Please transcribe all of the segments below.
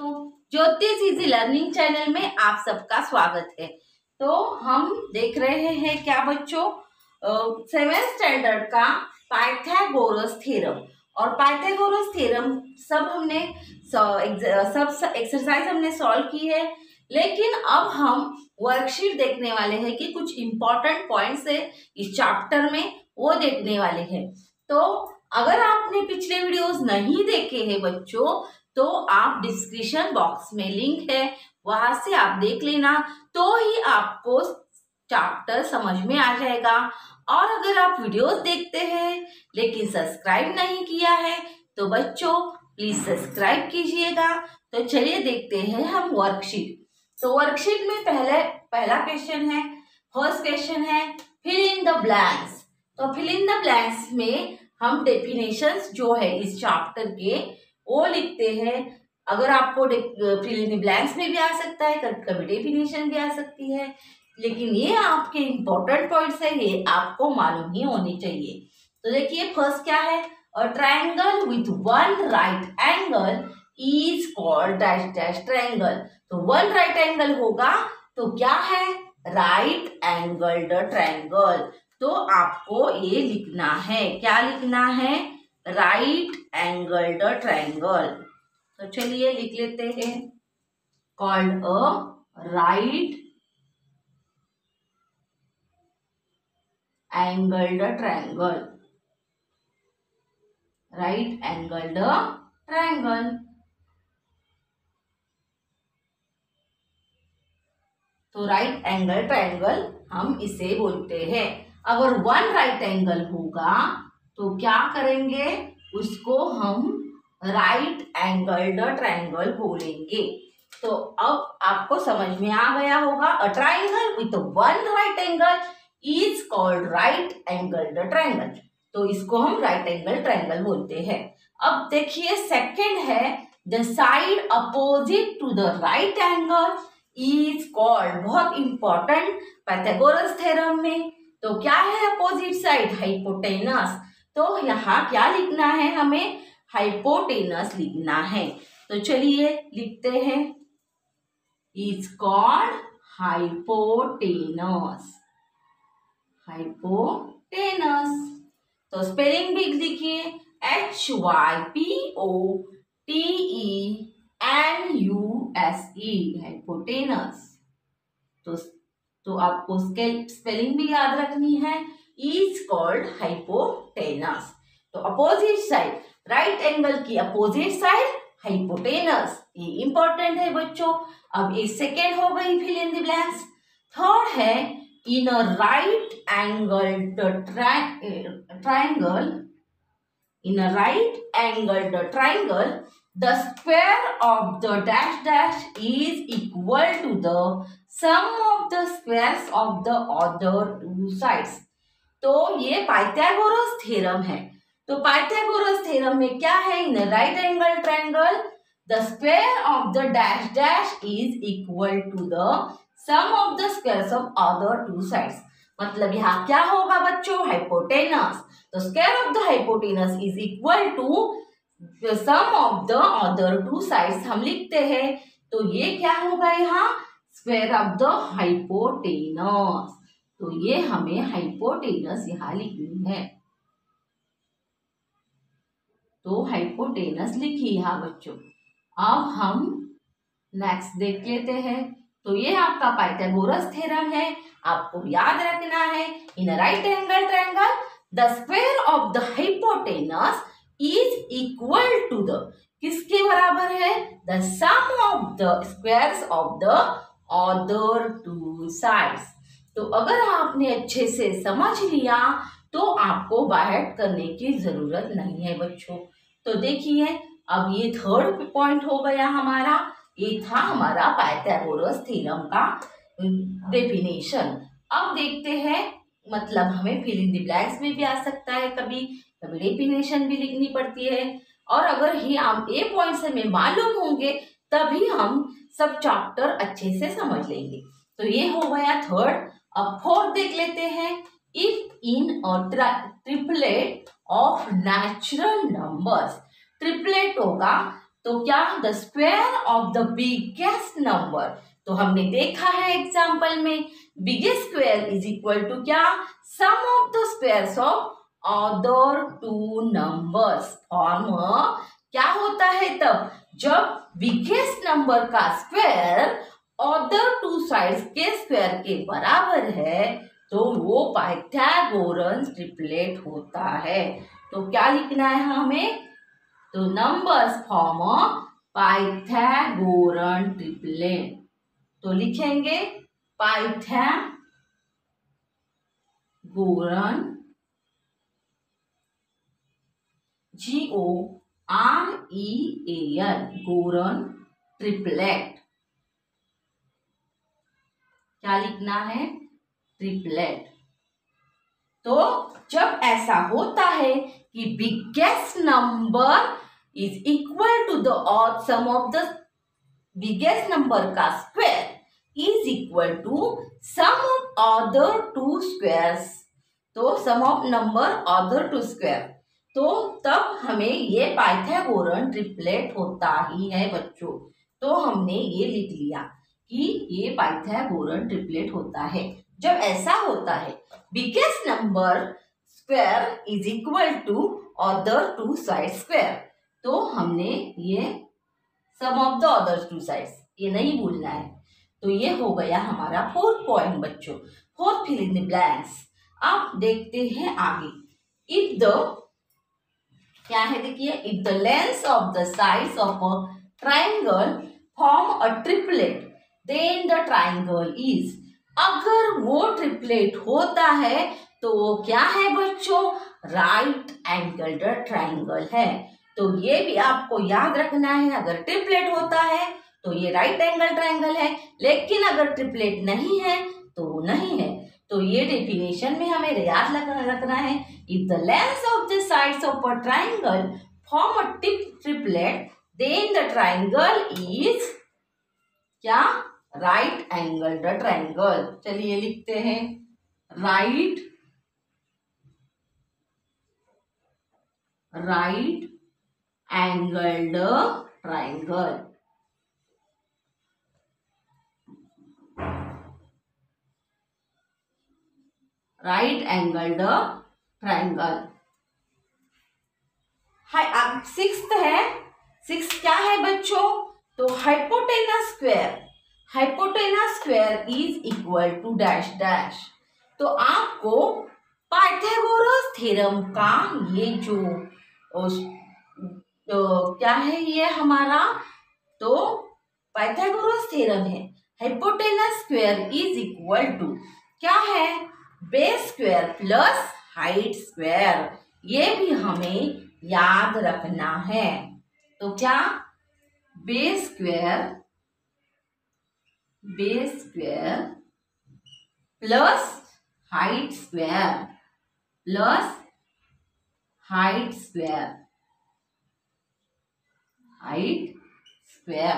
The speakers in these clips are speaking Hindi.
ज्योतिष इजी लर्निंग चैनल में आप सबका स्वागत है। तो हम देख रहे हैं क्या बच्चों, 7th स्टैंडर्ड का पाइथागोरस थ्योरम। और पाइथागोरस थ्योरम सब एक्सरसाइज हमने सॉल्व की है, लेकिन अब हम वर्कशीट देखने वाले हैं कि कुछ इंपॉर्टेंट पॉइंट्स है इस चैप्टर में, वो देखने वाले हैं। तो अगर आपने पिछले वीडियोस नहीं देखे हैं बच्चों, तो आप डिस्क्रिप्शन बॉक्स में लिंक है, वहां से आप देख लेना, तो ही आपको चैप्टर समझ में आ जाएगा। और अगर आप वीडियोस देखते हैं लेकिन सब्सक्राइब नहीं किया है तो बच्चों प्लीज सब्सक्राइब कीजिएगा। तो चलिए देखते हैं हम वर्कशीट। तो वर्कशीट में पहला क्वेश्चन है, फर्स्ट क्वेश्चन है फिल इन द ब्लैंक्स। तो फिल इन द ब्लैंक्स में हम डेफिनेशंस जो है इस चैप्टर के वो लिखते हैं। अगर आपको फिल इन द ब्लैंक्स में भी आ सकता है, कभी कभी डेफिनेशन भी आ सकती है, लेकिन ये आपके इंपॉर्टेंट पॉइंट्स है, ये आपको मालूम ही होने चाहिए। तो देखिए फर्स्ट क्या है, a triangle with one right angle is called dash dash triangle. तो वन राइट एंगल होगा तो क्या है, राइट एंगल्ड ट्रायंगल। तो आपको ये लिखना है, क्या लिखना है, राइट एंगल्ड ट्रायंगल। तो चलिए लिख लेते हैं, called a right angled triangle, right angled triangle. तो राइट एंगल ट्रायंगल हम इसे बोलते हैं। अगर वन राइट एंगल होगा तो क्या करेंगे, उसको हम राइट एंगल्ड ट्रायंगल बोलेंगे। तो अब आपको समझ में आ गया होगा, a triangle with one right angle is called right angled triangle. तो इसको हम राइट एंगल ट्रायंगल बोलते हैं। अब देखिए सेकंड है, the side opposite to the right angle is called, बहुत इंपॉर्टेंट पाइथागोरस थ्योरम में। तो क्या है अपोजिट साइड, हाइपोटेनस। तो यहाँ क्या लिखना है, हमें हाइपोटेनस लिखना है। तो चलिए लिखते हैं, इज कॉल्ड हाइपोटेनस, हाइपोटेनस। तो स्पेलिंग भी लिखिए, HYPOTENUSE, हाइपोटेनस। तो आपको स्पेलिंग भी याद रखनी है, इज कॉल्ड हाइपोटेनस। तो अपोजिट साइड, राइट एंगल की अपोजिट साइड हाइपोटेनस, ये इंपॉर्टेंट है बच्चों। अब ये सेकेंड हो गई fill in the blanks. Third है, in a right angled triangle, in a right angled triangle, the square of the dash dash is equal to the sum of the squares of the other two sides. तो ये पाइथागोरस थ्योरम है। तो पाइथागोरस थ्योरम में क्या है, in right angle triangle the square of the dash dash is equal to the sum of the squares of other two sides. मतलब यहाँ क्या होगा बच्चों, हाइपोटेनस। तो square of the hypotenuse is equal to sum of the other two sides हम लिखते हैं। तो ये क्या होगा यहाँ, स्क्वायर ऑफ द हाइपोटेनस। तो ये हमें हाइपोटेनस यहाँ लिखनी है। तो हाइपोटेनस लिखी यहाँ बच्चों। अब हम नेक्स्ट देख लेते हैं। तो ये आपका पाइथागोरस थ्योरम है, आपको याद रखना है, in right angle triangle the square of the hypotenuse is equal to the, किसके बराबर है, the sum of the squares of the other two sides. तो अगर आपने अच्छे से समझ लिया तो आपको बाहर करने की जरूरत नहीं है बच्चों। तो देखिए अब ये थर्ड पॉइंट हो गया हमारा, ये था हमारा पाइथागोरस थ्योरम का डेफिनेशन। अब देखते हैं, मतलब हमें फिल इन द ब्लैंक्स में भी आ सकता है, कभी कभी डेफिनेशन भी लिखनी पड़ती है। और अगर ही हम ये पॉइंट्स हमें मालूम होंगे तभी हम सब चैप्टर अच्छे से समझ लेंगे। तो ये हो गया थर्ड। अब फोर्थ देख लेते हैं, if in a triplet of natural numbers. Triplet होगा तो क्या, the square of the biggest number. तो हमने देखा है एग्जाम्पल में, biggest square is equal to क्या, sum of the squares of other two numbers. Form क्या होता है तब, जब बिगेस्ट नंबर का स्क्वायर अदर टू साइड्स के स्क्वायर के बराबर है, तो वो पाइथागोरस ट्रिपलेट होता है। तो क्या लिखना है हमें, तो नंबर्स फॉर्म पाइथागोरन ट्रिपलेट। तो लिखेंगे पाइथागोरन GOREAN गोरन ट्रिपलेट। क्या लिखना है, ट्रिपलेट। तो जब ऐसा होता है कि biggest number is equal to the odd sum of the biggest number का square is equal to sum of other two squares, तो sum of number other two square, तो तब हमें ये पाइथागोरन ट्रिपलेट होता ही है बच्चों। तो हमने ये लिख लिया कि ये पाइथागोरन ट्रिपलेट होता है जब ऐसा होता है biggest number square is equal to other two side square. तो हमने ये sum of the other two sides, ये नहीं भूलना है। तो ये हो गया हमारा फोर्थ पॉइंट बच्चों, fourth fill in the blanks. अब देखते हैं आगे, इफ द, क्या है देखिए, if the length of the sides of a triangle form a triplet then the triangle is, अगर वो ट्रिपलेट होता है तो वो क्या है बच्चों, राइट एंगल्ड ट्राइंगल है। तो ये भी आपको याद रखना है, अगर ट्रिपलेट होता है तो ये राइट एंगल ट्राइंगल है, लेकिन अगर ट्रिपलेट नहीं है तो वो नहीं है। तो ये डेफिनेशन में हमें याद रखना है, if the length of the sides of a triangle form a triplet then the triangle is क्या, राइट एंगल्ड ट्राइंगल। चलिए लिखते हैं, right angled triangle. Right angled triangle. Sixth है, सिक्स क्या है बच्चों, तो hypotenuse square is equal to dash dash. तो आपको पाइथागोरस थ्योरम का ये जो तो क्या है ये हमारा, तो पाइथागोरस थ्योरम है, hypotenuse square is equal to क्या है, base square plus height square. ये भी हमें याद रखना है। तो क्या, base square plus height square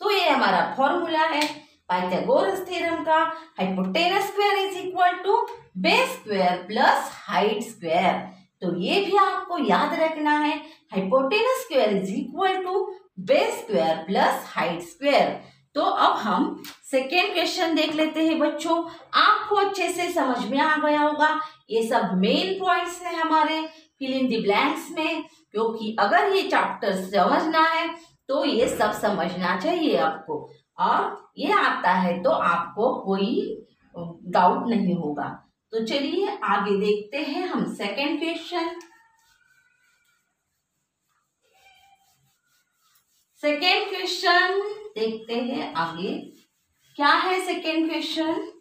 तो ये हमारा फॉर्मूला है पाइथागोरस थ्योरम का, hypotenuse square is equal to base square plus height square. तो ये भी आपको याद रखना है, hypotenuse square is equal to base square plus height square. तो अब हम सेकेंड क्वेश्चन देख लेते हैं बच्चों। आपको अच्छे से समझ में आ गया होगा, ये सब मेन पॉइंट्स हैं हमारे फिल इन द ब्लैंक्स में, क्योंकि अगर ये चैप्टर समझना है तो ये सब समझना चाहिए आपको, और ये आता है तो आपको कोई डाउट नहीं होगा। तो चलिए आगे देखते हैं हम सेकेंड क्वेश्चन। सेकेंड क्वेश्चन देखते हैं आगे, क्या है सेकेंड क्वेश्चन।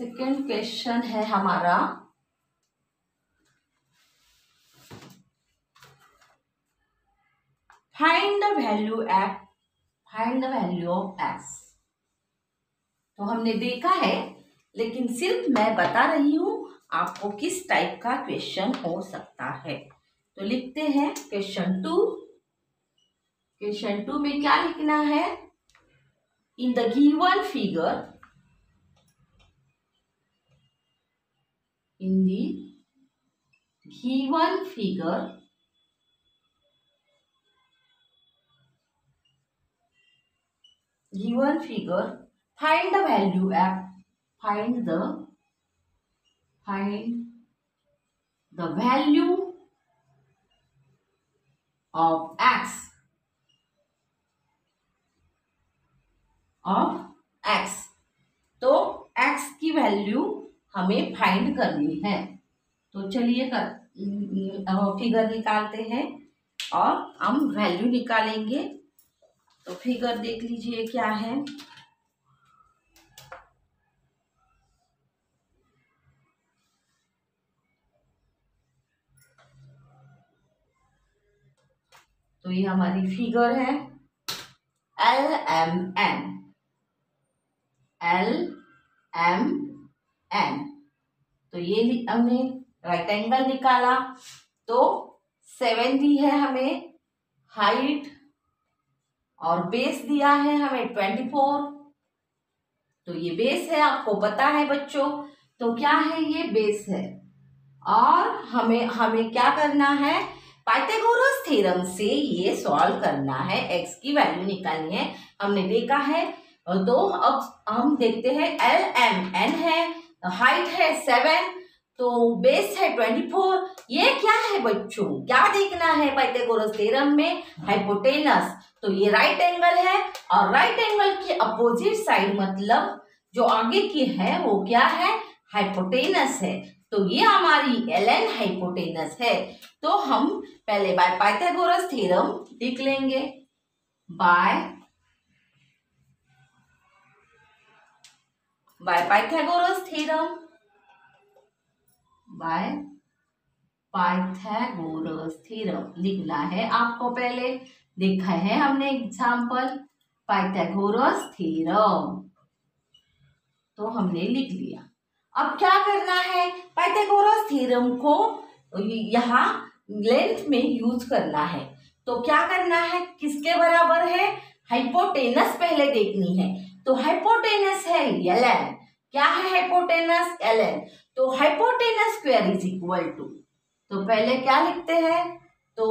सेकेंड क्वेश्चन है हमारा, find the value of x। तो हमने देखा है, लेकिन सिर्फ मैं बता रही हूं आपको किस टाइप का क्वेश्चन हो सकता है। तो लिखते हैं क्वेश्चन 2। क्वेश्चन 2 में क्या लिखना है, in the given figure, in the given figure find the value find the value of x तो x की वैल्यू हमें फाइंड करनी है। तो चलिए फिगर निकालते हैं और हम वैल्यू निकालेंगे। तो फिगर देख लीजिए क्या है। तो ये हमारी फिगर है LMN। तो ये हमने राइट एंगल निकाला। तो 7 दी है हमें हाइट और बेस दिया है हमें 24। तो ये बेस है, आपको पता है बच्चों। तो क्या है, ये बेस है। और हमें क्या करना है, पाइथागोरस थ्योरम से ये सॉल्व करना है, x की वैल्यू निकालनी है। हमने देखा है। तो अब हम देखते हैं LMN है, हाइट है 7, तो बेस है 24। ये क्या है बच्चों, क्या देखना है पाइथागोरस थ्योरम में, हाइपोटेनस। तो ये राइट एंगल है और राइट एंगल के अपोजिट साइड मतलब जो आगे की है वो क्या है, हाइपोटेनस है। तो ये हमारी LN हाइपोटेनस है। तो हम पहले बाय पाइथागोरस थ्योरम लिख लेंगे। By Pythagoras theorem, by Pythagoras theorem लिखना है आपको। पहले देखा है हमने एग्जाम्पल पाइथागोरस थ्योरम, तो हमने लिख लिया। अब क्या करना है, पाइथागोरस थ्योरम को यहाँ लेंथ में यूज करना है। तो क्या करना है, किसके बराबर है, हाइपोटेनस पहले देखनी है। तो हाइपोटेनस है LN। क्या है हाइपोटेनस, LN। तो hypotenuse square is equal to, तो पहले क्या लिखते हैं, तो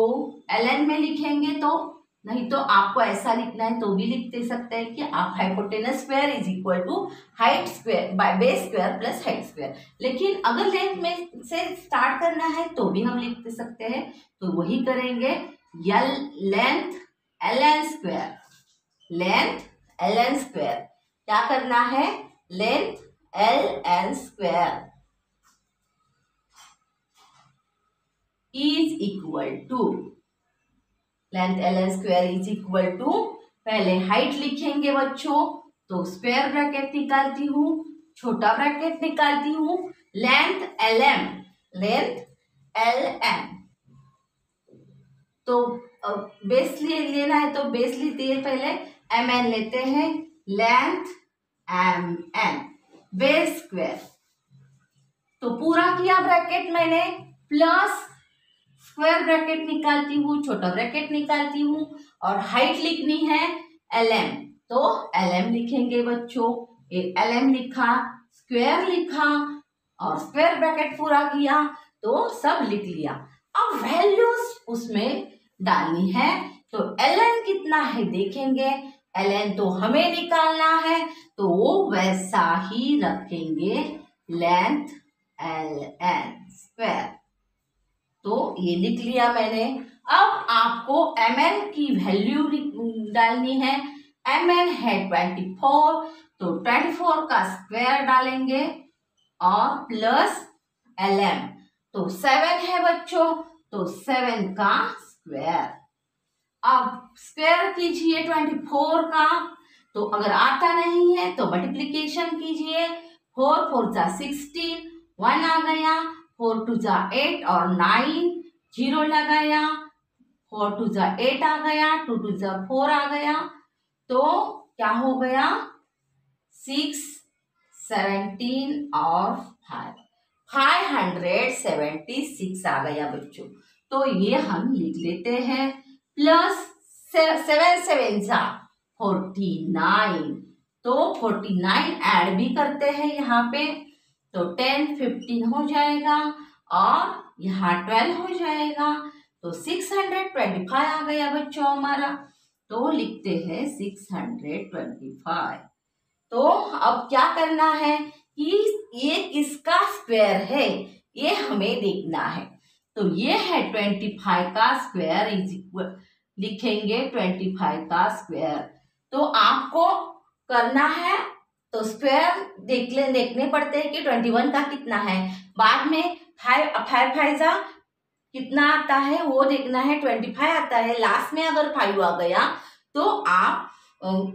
LN में लिखेंगे। तो नहीं तो आपको ऐसा लिखना है तो भी लिख दे सकते हैं कि आप hypotenuse square is equal to height square by base square plus height square. लेकिन अगर लेंथ में से स्टार्ट करना है तो भी हम लिख दे सकते हैं। तो वही करेंगे, length LN square, length LN square. क्या करना है, length LN square is equal to, length LN square is equal to, पहले हाइट लिखेंगे बच्चों। तो स्क्वायर ब्रैकेट निकालती हूँ, छोटा ब्रैकेट निकालती हूँ, लेंथ LM, लेंथ LM। तो बेस लेना है तो बेस लेते हैं, पहले MN लेते हैं, लेंथ MN, बेस स्क्वायर। तो पूरा किया ब्रैकेट मैंने, प्लस स्क्वायर ब्रैकेट निकालती हूँ, छोटा ब्रैकेट निकालती हूँ और हाइट लिखनी है LM। तो LM लिखेंगे बच्चों, LM लिखा, स्क्वायर लिखा और स्क्वायर ब्रैकेट पूरा किया, तो सब लिख लिया। अब वैल्यूज उसमें डालनी है। तो LN कितना है देखेंगे, LN तो हमें निकालना है, तो वो वैसा ही रखेंगे, लेंथ LN स्क्वायर। तो ये लिख लिया मैंने। अब आपको MN की वैल्यू डालनी है। MN है 24, तो 24 का स्क्वायर डालेंगे और प्लस LM, तो 7 है बच्चों, तो 7 का स्क्वायर। अब स्क्वायर कीजिए 24 का, तो अगर आता नहीं है तो मल्टीप्लीकेशन कीजिए। 4 4 जा 16, 1 आ गया, 4 2 जा 8 और 9, 0 लगाया, 4 2 जा 8 आ गया, 2 2 जा 4 आ गया, तो क्या हो गया, 6 17 और 576 आ गया बच्चों। तो ये हम लिख लेते हैं, प्लस 7 7 जा 49, तो 49 ऐड भी करते हैं यहाँ पे, तो 10 15 हो जाएगा और यहाँ 12 हो जाएगा, तो 625 आ गया बच्चों हमारा। तो लिखते हैं 625। तो अब क्या करना है कि ये किसका स्क्वायर है, ये हमें देखना है। तो ये है 25 का स्क्वायर इज इक्वल, लिखेंगे 25 का स्क्वायर। तो आपको करना है, तो स्क्वायर देखने पड़ते हैं कि 21 का कितना है, बाद में 5 जा कितना आता है वो देखना है। 25 आता है, लास्ट में अगर 5 आ गया तो आप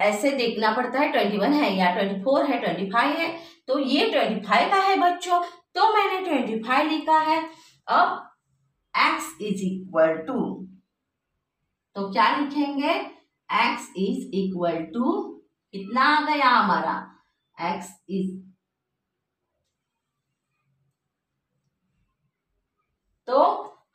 ऐसे देखना पड़ता है 21 है या 24 है, 25 है। तो ये 25 का है बच्चों, तो मैंने 25 लिखा है। अब x इज इक्वल टू, तो क्या लिखेंगे, x इज इक्वल टू कितना आ गया हमारा, x इज, तो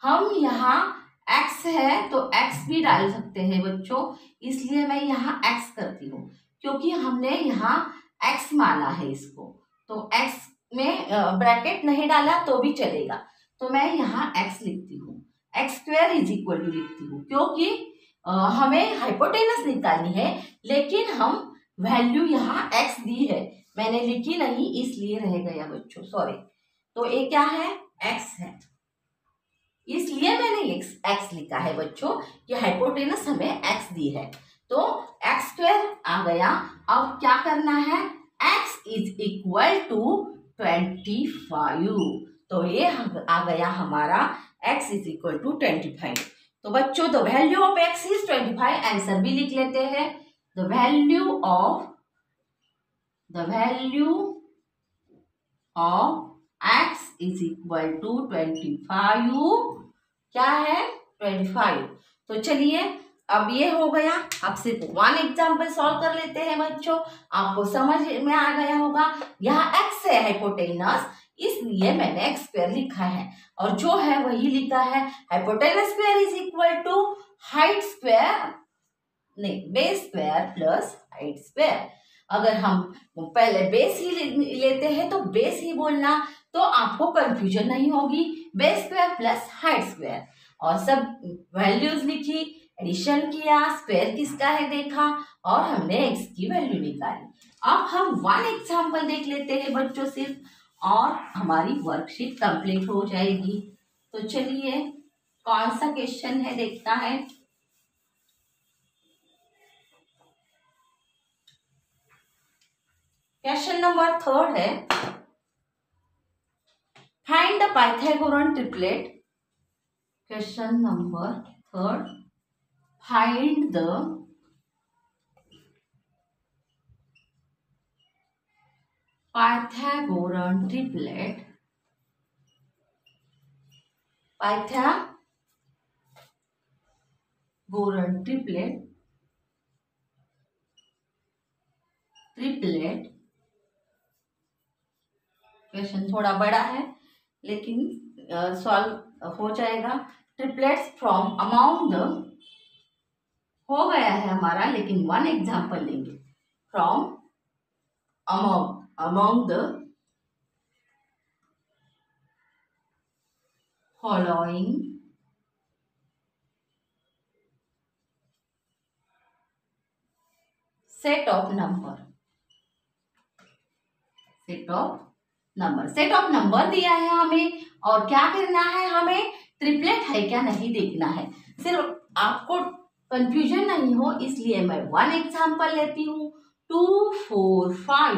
हम यहाँ x है तो x भी डाल सकते हैं बच्चों, इसलिए मैं यहाँ x करती हूँ क्योंकि हमने यहाँ x माना है इसको। तो x में ब्रैकेट नहीं डाला तो भी चलेगा, तो मैं यहाँ x लिखती हूँ, x square is equal to लिखती हूँ क्योंकि हमें हाइपोटेनस निकालनी है, लेकिन हम वैल्यू यहाँ x दी है, मैंने लिखी नहीं इसलिए रह गया बच्चों, सॉरी। तो ये क्या है, x है, इसलिए मैंने x लिखा है बच्चों, ये हाइपोटेनस हमें x दी है, तो x स्क्वायर आ गया। अब क्या करना है, x इज इक्वल टू 25, तो ये आ गया हमारा x इज इक्वल टू 25। तो बच्चों the value of x is 25, answer भी लिख लेते हैं। The value of x is equal to 25, क्या है 25। तो चलिए अब ये हो गया, अब सिर्फ 1 एग्जाम्पल सॉल्व कर लेते हैं बच्चों, आपको समझ में आ गया होगा। यहाँ x है हाइपोटेनस, इसलिए मैंने x स्क्वायर लिखा है, और जो है वही लिखा है, hypotenuse square is equal to height square, नहीं base square plus height square. अगर हम पहले बेस ही लेते हैं तो बेस ही बोलना, तो आपको कंफ्यूजन नहीं होगी। Base square plus height square, और सब वैल्यूज लिखी, एडिशन किया, स्क्वायर किसका है देखा, और हमने x की वैल्यू निकाली। अब हम 1 एग्जाम्पल देख लेते हैं बच्चों सिर्फ, और हमारी वर्कशीट कंप्लीट हो जाएगी। तो चलिए कौन सा क्वेश्चन है देखता है। क्वेश्चन नंबर 3 है, find the Pythagorean triplet. Question number 3, find the Pythagorean triplet. Pythagorean triplet question थोड़ा बड़ा है लेकिन सॉल्व हो जाएगा। ट्रिपलेट्स फ्रॉम अमाउंग द, हो गया है हमारा, लेकिन 1 एग्जाम्पल लेंगे। From among the following set of number दिया है हमें, और क्या करना है, हमें ट्रिपलेट है क्या नहीं देखना है। सिर्फ आपको कंफ्यूजन नहीं हो इसलिए मैं 1 एग्जाम्पल लेती हूँ, 2 4 5।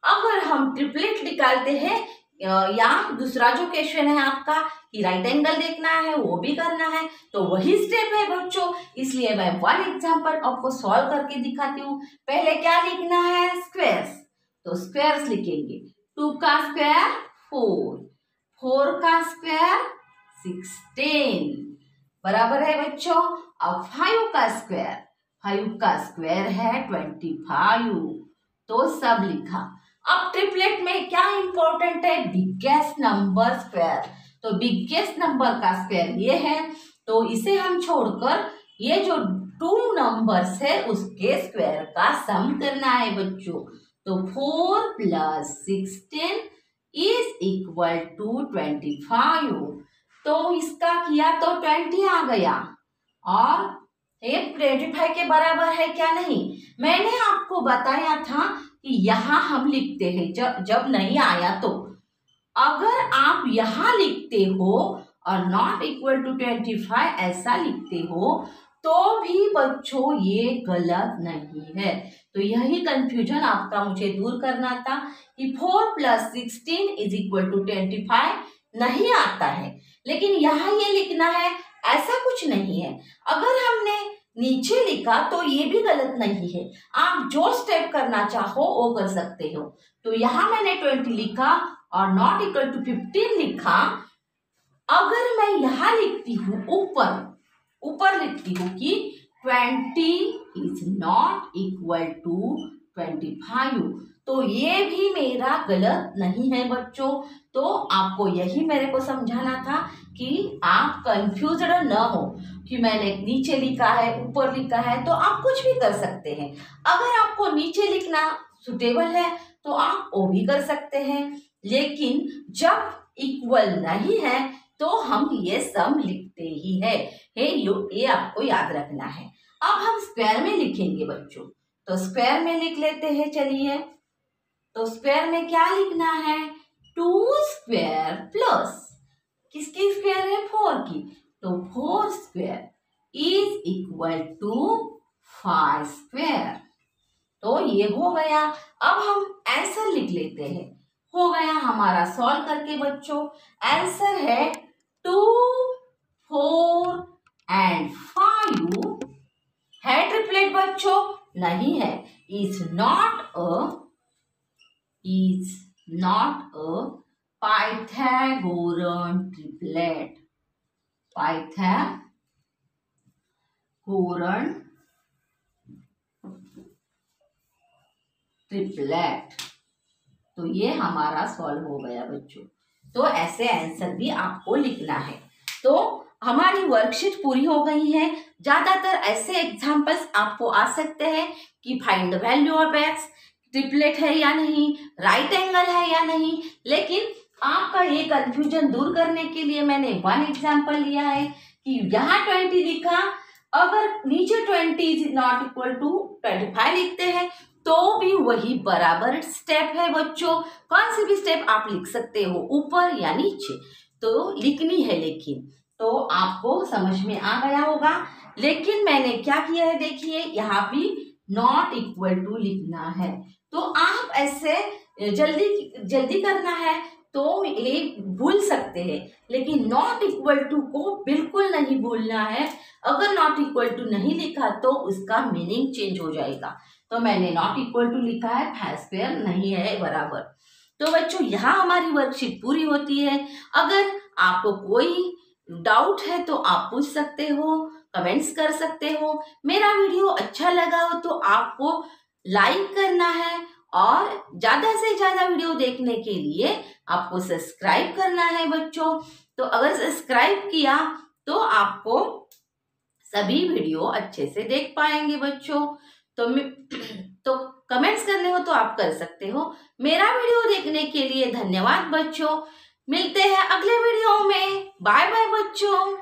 अगर हम ट्रिपलेट निकालते हैं, या दूसरा जो क्वेश्चन है आपका कि राइट एंगल देखना है वो भी करना है, तो वही स्टेप है बच्चों, इसलिए मैं 1 एग्जाम्पल आपको सॉल्व करके दिखाती हूँ। पहले क्या लिखना है, स्क्वायर्स, तो स्क्वायर्स लिखेंगे। 2 का स्क्वायर 4, 4 का स्क्वायर 16, बराबर है बच्चों। अब 5 का स्क्वायर है 25, तो सब लिखा। अब ट्रिपलेट में क्या इंपॉर्टेंट है, बिगेस्ट नंबर स्क्वायर, तो बिगेस्ट नंबर का स्क्वायर ये है, तो इसे हम छोड़कर ये जो 2 नंबर्स है उसके स्क्वायर का सम करना है बच्चों। तो 4 + 16 इज इक्वल टू 25। तो इसका किया तो 20 आ गया और ये 25 के बराबर है क्या? नहीं, मैंने आपको बताया था कि यहाँ हम लिखते हैं जब नहीं आया तो अगर आप यहाँ लिखते हो और नॉट इक्वल टू 25 ऐसा लिखते हो तो भी बच्चों ये गलत नहीं है। तो यही कंफ्यूजन आपका मुझे दूर करना था कि 4 + 16 = 25 नहीं आता है, लेकिन यहाँ ये लिखना है ऐसा कुछ नहीं है। अगर हमने नीचे लिखा तो ये भी गलत नहीं है, आप जो स्टेप करना चाहो वो कर सकते हो। तो यहाँ मैंने 20 लिखा और नॉट इक्वल टू 15 लिखा। अगर मैं यहाँ लिखती हूँ ऊपर लिखती हूँ कि 20 इज नॉट इक्वल टू 25, तो ये भी मेरा गलत नहीं है बच्चों। तो आपको यही मेरे को समझाना था कि आप कंफ्यूज्ड न हो कि मैंने नीचे लिखा है ऊपर लिखा है, तो आप कुछ भी कर सकते हैं। अगर आपको नीचे लिखना सुटेबल है तो आप वो भी कर सकते हैं, लेकिन जब इक्वल नहीं है तो हम ये सम लिखते ही है। ये आपको याद रखना है। अब हम स्क्वायर में लिखेंगे बच्चों, तो स्क्वायर में लिख लेते हैं। चलिए, तो स्क्वायर में क्या लिखना है? 2 स्क्वायर प्लस किसकी स्क्वायर है? 4 की, तो 4 square is equal to 5 square. तो ये हो गया। अब हम आंसर लिख लेते हैं। हो गया हमारा सॉल्व करके बच्चों। आंसर है 2, 4 and 5 है ट्रिपलेट बच्चों? नहीं है। Is not a Pythagorean triplet. Pythagorean triplet. तो ये हमारा सॉल्व हो गया बच्चों। तो ऐसे आंसर भी आपको लिखना है। तो हमारी वर्कशीट पूरी हो गई है। ज्यादातर ऐसे एग्जाम्पल्स आपको आ सकते हैं कि find the value of x, triplet है या नहीं, राइट एंगल है या नहीं। लेकिन आपका ये कंफ्यूजन दूर करने के लिए मैंने 1 एग्जाम्पल लिया है कि यहाँ 20 लिखा, अगर नीचे 20 इज नॉट इक्वल टू 25 लिखते हैं तो भी वही बराबर स्टेप है बच्चों। कौन सी भी स्टेप आप लिख सकते हो, ऊपर या नीचे, तो लिखनी है। लेकिन तो आपको समझ में आ गया होगा। लेकिन मैंने क्या किया है, देखिए यहाँ भी नॉट इक्वल टू लिखना है। तो आप ऐसे जल्दी करना है तो ये भूल सकते हैं, लेकिन नॉट इक्वल टू को बिल्कुल नहीं भूलना है। अगर नॉट इक्वल टू नहीं लिखा तो उसका मीनिंग चेंज हो जाएगा। तो मैंने नॉट इक्वल टू लिखा है, 5 स्क्वायर नहीं है बराबर। तो बच्चों यहाँ हमारी वर्कशीट पूरी होती है। अगर आपको कोई डाउट है तो आप पूछ सकते हो, कमेंट्स कर सकते हो। मेरा वीडियो अच्छा लगा हो तो आपको लाइक करना है और ज़्यादा से ज़्यादा वीडियो देखने के लिए आपको सब्सक्राइब करना है बच्चों। तो अगर सब्सक्राइब किया तो आपको सभी वीडियो अच्छे से देख पाएंगे बच्चों। तो कमेंट्स करने हो तो आप कर सकते हो। मेरा वीडियो देखने के लिए धन्यवाद बच्चों। मिलते हैं अगले वीडियो में। बाय बाय बच्चों।